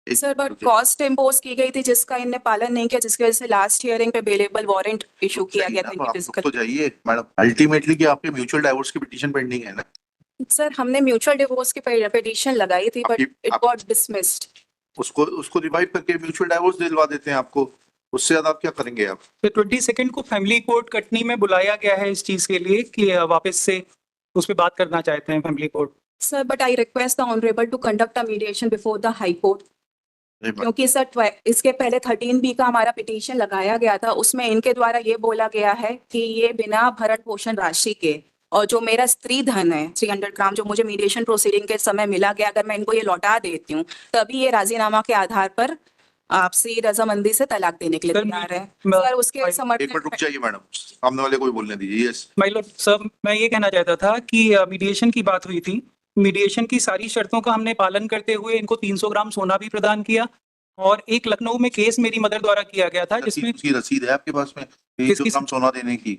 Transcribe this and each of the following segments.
Sir but cost impose की गई थी जिसका इनने पालन नहीं किया, जिसकी वजह से लास्ट हियरिंग पे बेलेबल वारंट इशू किया गया था इनकी आप फिजिकल। तो जाइए मैडम, अल्टीमेटली कि आपके म्यूचुअल डाइवोर्स की पिटीशन पेंडिंग है ना। सर हमने म्यूचुअल डिवोर्स की पिटीशन लगाई थी बट इट गॉट डिसमिस्ड। उसको उसको रिवाइव करके म्यूचुअल डाइवोर्स दिलवा देते हैं आपको, उससे ज्यादा आप क्या करेंगे आप। तो 22 को फैमिली कोर्ट कटनी में बुलाया गया है इस चीज के लिए कि वापस से उस पर बात करना चाहते हैं family court. Sir but I request the honourable to conduct a mediation before the high court, क्योंकि सर इसके पहले 13B का हमारा पिटीशन लगाया गया था, उसमें इनके द्वारा ये बोला गया है कि ये बिना भरण पोषण राशि के और जो मेरा स्त्री धन है 300 ग्राम जो मुझे मीडिएशन प्रोसीडिंग के समय मिला गया, अगर मैं इनको ये लौटा देती हूँ तभी ये राजीनामा के आधार पर आपसी रजामंदी से तलाक देने के लिए तैयार है। सर उसके एक मिनट समर्थन रुक जाइए मैडम, सामने वाले को भी बोलने दीजिए। यस मतलब सर मैं ये कहना चाहता था कि मीडिएशन की बात हुई थी, मीडिएशन की सारी शर्तों का हमने पालन करते हुए इनको 300 ग्राम सोना भी प्रदान किया और एक लखनऊ में केस मेरी मदर द्वारा किया गया था जिसमें उसकी रसीद है आपके पास में 300 ग्राम सोना देने की।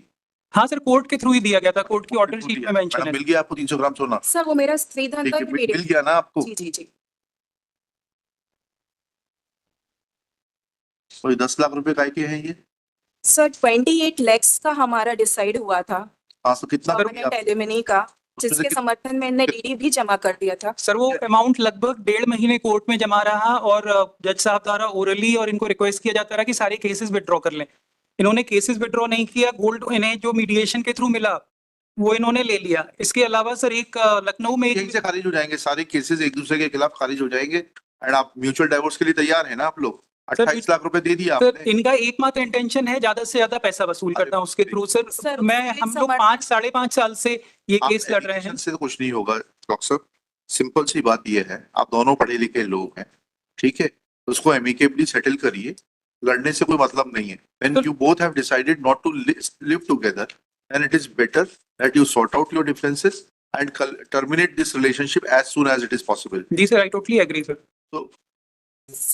हाँ सर कोर्ट के थ्रू ही दिया गया था, कोर्ट की ऑर्डर शीट में मेंशन है। मिल गया आपको 300 ग्राम सोना? सर वो मेरा स्त्री धन का मिल गया ना आपको? जी जी जी। कोई 10 लाख रुपए काय के हैं ये? सर 28 lakhs का हमारा डिसाइड हुआ था। हाँ तो कितना एलिमिनी का, जिसके समर्थन में इन्होंने डीडी भी जमा कर दिया था। सर वो अमाउंट लगभग 1.5 महीने कोर्ट में जमा रहा और जज साहब द्वारा ओरली और इनको रिक्वेस्ट किया जाता रहा कि सारे केसेस विड्रॉ कर लें। इन्होंने केसेस विड्रॉ नहीं किया, गोल्ड इन्हें जो मीडिएशन के थ्रू मिला वो इन्होंने ले लिया। इसके अलावा सर एक लखनऊ में यहीं से खारिज हो जाएंगे सारे केसेस, एक दूसरे के खिलाफ खारिज हो जाएंगे एंड आप म्यूचुअल डाइवोर्स के लिए तैयार है ना आप लोग? 28 लाख रुपए दे दिया आपने। इनका एकमात्र इंटेंशन है ज्यादा से ज्यादा पैसा वसूल करना उसके थ्रू। सर मैं हम लोग 5-5.5 साल से ये केस लड़ रहे हैं। से तो कुछ नहीं होगा डॉक्टर साहब, सिंपल सी बात ये है, आप दोनों पढ़े लिखे लोग हैं, ठीक है, उसको एमिकेबली सेटल करिए, लड़ने से कोई मतलब नहीं है। When you both have decided not to live together, then it is better that you sort out your differences and terminate this relationship as soon as it is possible. जी sir, I totally agree sir. तो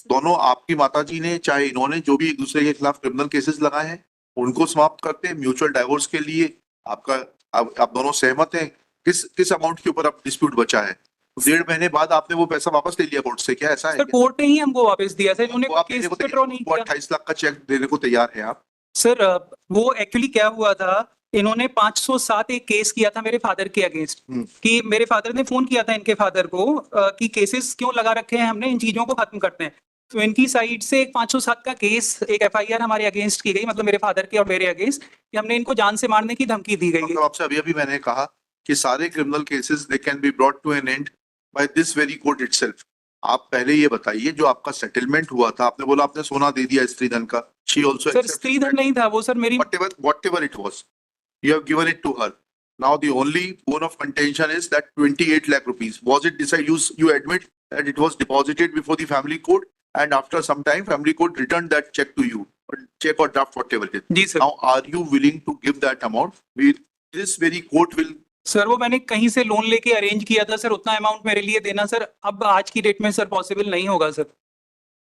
दोनों आपकी माताजी ने चाहे इन्होंने जो भी एक दूसरे के खिलाफ क्रिमिनल केसेस लगाए हैं उनको समाप्त करते हैं म्यूचुअल डाइवोर्स के लिए। आपका आप दोनों सहमत हैं? किस अमाउंट के ऊपर अब डिस्प्यूट बचा है? 1.5 महीने बाद आपने वो पैसा वापस ले लिया कोर्ट से, क्या ऐसा है? सर कोर्ट ने ही हमको वापस दिया सर, इन्होंने केस विड्रॉ नहीं किया। 28 लाख का चेक देने को तैयार है आप? सर वो एक्चुअली क्या हुआ था, इन्होंने 507 एक केस किया था मेरे फादर के अगेंस्ट कि मेरे फादर ने फोन किया था इनके फादर को कि केसेस क्यों लगा रखे हैं हमने, इन चीजों को खत्म करते हैं। तो इनकी साइड से एक 507 का केस, एक FIR हमारे अगेंस्ट की गई, मतलब मेरे फादर के और मेरे अगेंस्ट, कि हमने इनको जान से मारने की धमकी दी गई है। मतलब आपसे अभी मैंने कहा कि सारे criminal cases they can be brought to an end by this very court itself. आप पहले ये बताइए जो आपका सेटलमेंट हुआ था, आपने बोला आपने सोना दे दिया स्त्री धन का, शी आल्सो सर स्त्री धन नहीं था वो सर, मेरी whatever it was, you have given it to her. Now the only bone of contention is that 28 lakh rupees, was it decided, you admit that it was deposited before the family court and after some time family court returned that check to you, check or draft whatever it is. जी sir. Now are you willing to give that amount? This very court will. Sir वो मैंने कहीं से loan लेके arrange किया था sir, उतना amount मेरे लिए देना सर अब आज की डेट में सर पॉसिबल नहीं होगा सर।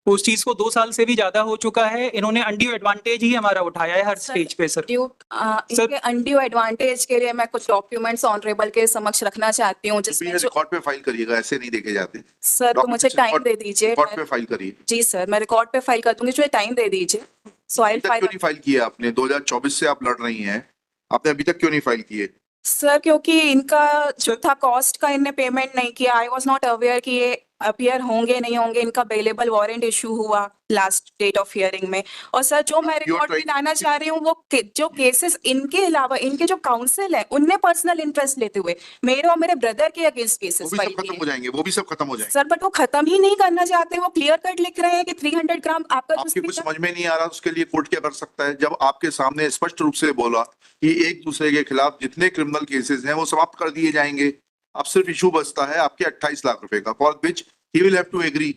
उस चीज को 2 साल से भी ज्यादा हो चुका है, इन्होंने अनड्यू एडवांटेज ही हमारा उठाया है हर स्टेज पे सर। इनके अनड्यू एडवांटेज के लिए मैं कुछ डॉक्यूमेंट्स ऑनरेबल के समक्ष रखना चाहती हूँ, जिसमें रिकॉर्ड पे फाइल करिएगा, ऐसे नहीं देखे जाते सर। तो मुझे टाइम दे दीजिए, रिकॉर्ड पे फाइल करिए। जी सर मैं रिकॉर्ड पे फाइल कर दूंगी, मुझे टाइम दे दीजिए। सो आई क्यों नहीं फाइल किया आपने? 2024 से आप लड़ रही हैं, आपने अभी तक क्यों नहीं फाइल किए? सर क्योंकि इनका जो था कॉस्ट का इनने पेमेंट नहीं किया। आई वाज नॉट अवेयर कि ये अपीयर होंगे नहीं होंगे। इनका बेलेबल वारंट इशू हुआ लास्ट डेट ऑफ हियरिंग में। और सर जो मैं रिकॉर्ड में लाना चाह रही हूँ वो जो केसेस इनके अलावा इनके जो काउंसिल है उनने पर्सनल इंटरेस्ट लेते हुए मेरे और मेरे ब्रदर के अगेंस्ट केसेस फाइल किए। खत्म हो जाएंगे, वो भी सब खत्म हो जाएंगे सर, बट वो खत्म ही नहीं करना चाहते। वो क्लियर कट लिख रहे हैं कि 300 ग्राम आपका आपके कुछ समझ में नहीं आ रहा, उसके लिए कोर्ट क्या कर सकता है? जब आपके सामने स्पष्ट रूप से बोला कि एक दूसरे के खिलाफ जितने क्रिमिनल केसेस हैं वो समाप्त कर दिए जाएंगे, अब सिर्फ इशू बचता है आपके 28 लाख रुपए का, for which he will have to agree.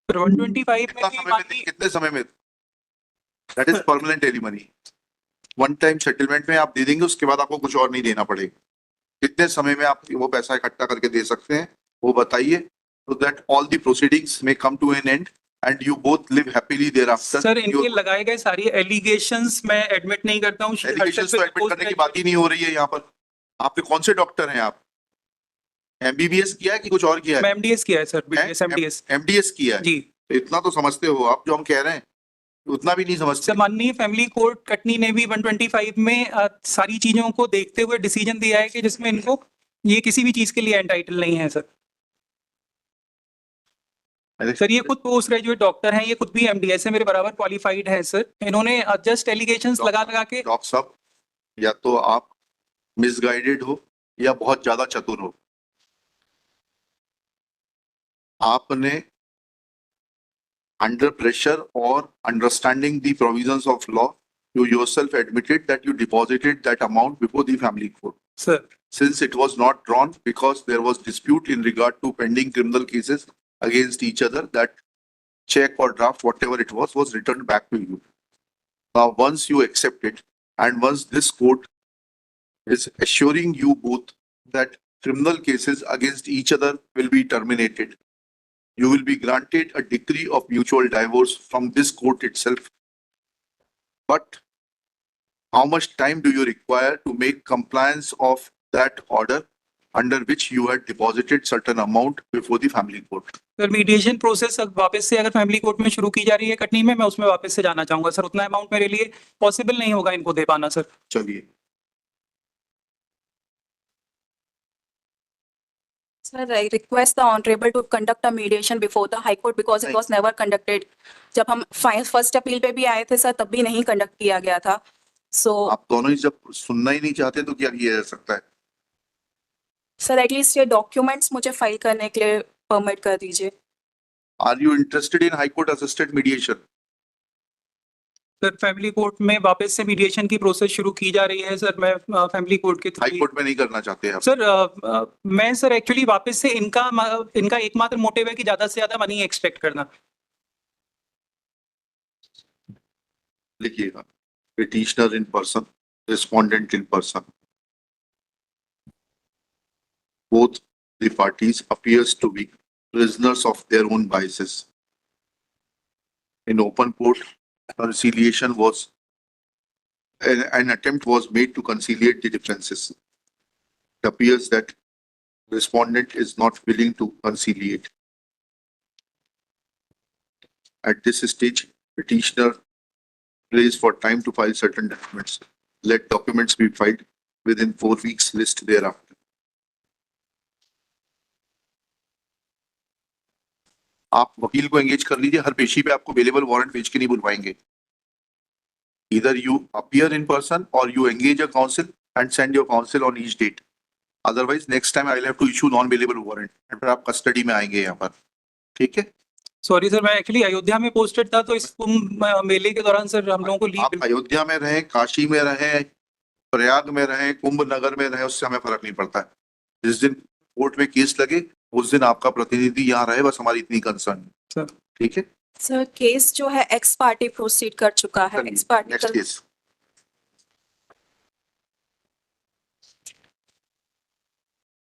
125 कितने समय में? That is permanent alimony. One time settlement में आप दे देंगे, उसके बाद आपको कुछ और नहीं देना पड़ेगा। कितने समय में आप वो पैसा इकट्ठा करके दे सकते हैं वो बताइए, so that all the proceedings may come to an end and you both live happily thereafter. Sir इनके लगाए गए सारी एलिगेशंस मैं एडमिट नहीं करता हूँ। एलिगेशंस तो एडमिट करने की बात ही नहीं हो रही है यहाँ पर। आपके कौन से डॉक्टर हैं आप? MBBS किया है कि कुछ और किया मैं है? MDS किया है सर, BDS MDS MDS किया है? जी। तो इतना तो समझते हो आप, जो हम कह रहे हैं उतना भी नहीं समझते। सर माननीय फैमिली कोर्ट कटनी ने भी 125 में सारी चीजों को देखते हुए डिसीजन दिया है कि जिसमें इनको ये किसी भी चीज के लिए एंटाइटल नहीं है सर। सर ये खुद पोस्ट ग्रेजुएट डॉक्टर हैं, ये खुद भी MDS है, मेरे बराबर क्वालिफाइड है सर। इन्होंने जस्ट एलिगेशंस लगा के डॉक्टर साहब, या तो आप मिसगाइडेड हो या बहुत ज्यादा चतुर हो। आपने under pressure or understanding the provisions of law, you yourself admitted that you deposited that amount before the family court. Sir Since it was not drawn because there was dispute in regard to pending criminal cases against each other, that check or draft, whatever it was returned back to you. Now, once you accept it, and once this court is assuring you both that criminal cases against each other will be terminated, you will be granted a decree of mutual divorce from this court itself. But how much time do you require to make compliance of that order under which you had deposited certain amount before the family court? Sir mediation process अब वापस से अगर family court में शुरू की जा रही है कटनी में, मैं उसमें वापस से जाना चाहूंगा सर। उतना अमाउंट मेरे लिए पॉसिबल नहीं होगा इनको दे पाना सर। चलिए, Sir, I request the honorable to conduct a mediation before the High Court because it was never conducted. जब हम फर्स्ट अपील पे भी आए थे सर, तब भी नहीं कंडक्ट किया गया था। So, आप दोनों ही जब सुनना ही नहीं चाहते तो क्या किया जा सकता है? सर एटलीस्ट ये डॉक्यूमेंट्स मुझे फाइल करने के लिए परमिट कर दीजिए। Are you interested in High Court assisted mediation? Sir family court में वापस से मीडिएशन की प्रोसेस शुरू की जा रही है सर। मैं फैमिली कोर्ट के हाई थ्रू कोर्ट में नहीं करना चाहते आप? सर मैं सर एक्चुअली वापस से इनका एकमात्र मोटिव है कि ज्यादा से ज्यादा मनी एक्सपेक्ट करना। लिखिएगा, petitioner in person, respondent in person. Both the parties appears to be prisoners of their own biases. In open court, conciliation was, an attempt was made to conciliate the differences. It appears that respondent is not willing to conciliate. At this stage, petitioner prays for time to file certain documents. Let documents be filed within 4 weeks list thereafter. आप वकील को engage कर लीजिए, हर पेशी पे आपको available warrant भेज के नहीं बुलवाएंगे। Either you appear in person or you engage a counsel and send your counsel on each date. Otherwise, next time I will have to issue non-available warrant and फिर आप कस्टडी में आएंगे यहाँ पर, ठीक है? सॉरी सर, मैं actually Ayodhya में पोस्टेड था, तो इस कुंभ मेले के दौरान सर हम लोगों को आप लीव। अयोध्या में रहें, काशी में रहें, प्रयाग में रहें, कुंभ नगर में रहें, उससे हमें फर्क नहीं पड़ता है। जिस दिन कोर्ट में केस लगे उस दिन आपका प्रतिनिधि यहाँ रहे, बस हमारी इतनी कंसर्न है, सर ठीक है? सर केस जो है एक्स पार्टी प्रोसीड कर चुका है। X party next case.